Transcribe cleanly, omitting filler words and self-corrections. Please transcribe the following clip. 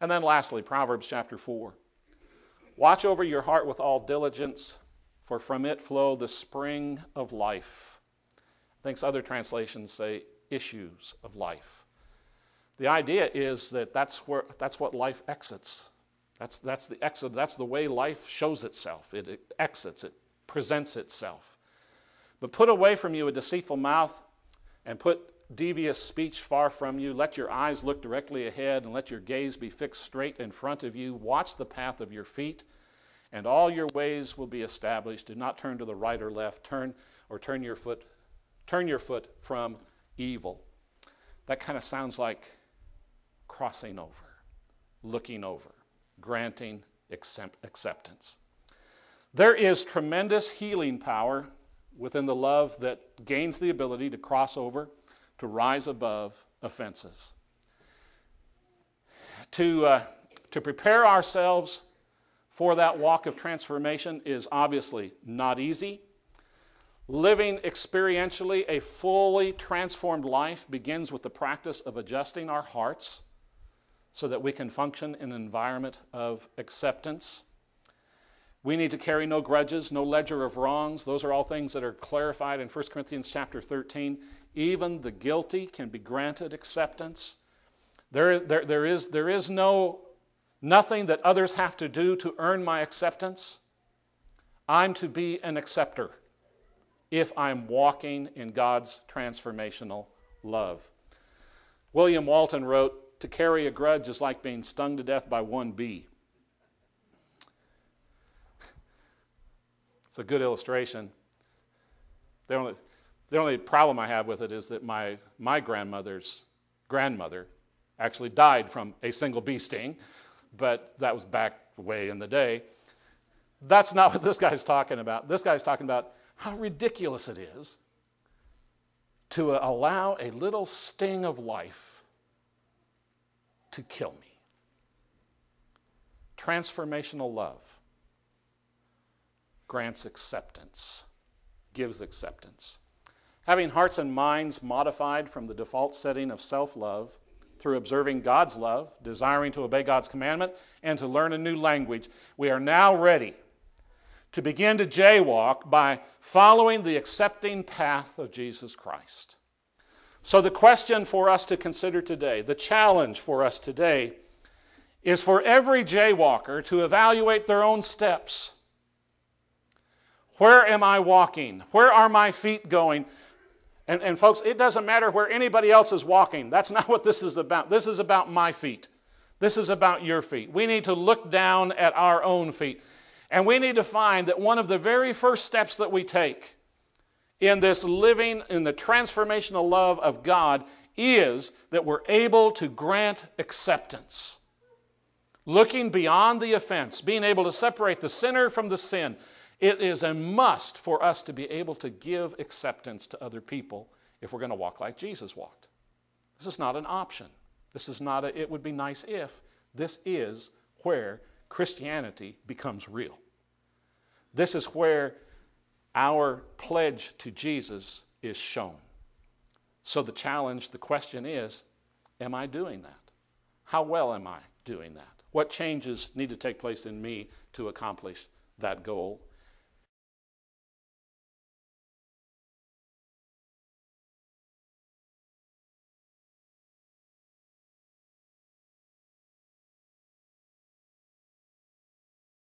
And then lastly, Proverbs chapter 4. Watch over your heart with all diligence, for from it flow the spring of life. I think other translations say issues of life. The idea is that that's what life exits. That's the exit. That's the way life shows itself. It exits. It presents itself. But put away from you a deceitful mouth, and put devious speech far from you. Let your eyes look directly ahead, and let your gaze be fixed straight in front of you. Watch the path of your feet, and all your ways will be established. Do not turn to the right or left. Turn your foot from evil. That kind of sounds like crossing over, looking over, granting acceptance. There is tremendous healing power within the love that gains the ability to cross over, to rise above offenses. To prepare ourselves for that walk of transformation is obviously not easy. Living experientially a fully transformed life begins with the practice of adjusting our hearts so that we can function in an environment of acceptance. We need to carry no grudges, no ledger of wrongs. Those are all things that are clarified in 1 Corinthians chapter 13. Even the guilty can be granted acceptance. There is nothing that others have to do to earn my acceptance. I'm to be an acceptor if I'm walking in God's transformational love. William Walton wrote, "To carry a grudge is like being stung to death by one bee." It's a good illustration. The only problem I have with it is that my grandmother's grandmother actually died from a single bee sting, but that was back way in the day. That's not what this guy's talking about. This guy's talking about how ridiculous it is to allow a little sting of life to kill me. Transformational love grants acceptance, gives acceptance. Having hearts and minds modified from the default setting of self-love through observing God's love, desiring to obey God's commandment, and to learn a new language, we are now ready to begin to jaywalk by following the accepting path of Jesus Christ. So the question for us to consider today, the challenge for us today, is for every jaywalker to evaluate their own steps. Where am I walking? Where are my feet going? And folks, it doesn't matter where anybody else is walking. That's not what this is about. This is about my feet. This is about your feet. We need to look down at our own feet. And we need to find that one of the very first steps that we take in this living in the transformational love of God is that we're able to grant acceptance. Looking beyond the offense, being able to separate the sinner from the sin. It is a must for us to be able to give acceptance to other people if we're going to walk like Jesus walked. This is not an option. This is not it would be nice if. This is where Christianity becomes real. This is where our pledge to Jesus is shown. So the challenge, the question is, am I doing that? How well am I doing that? What changes need to take place in me to accomplish that goal?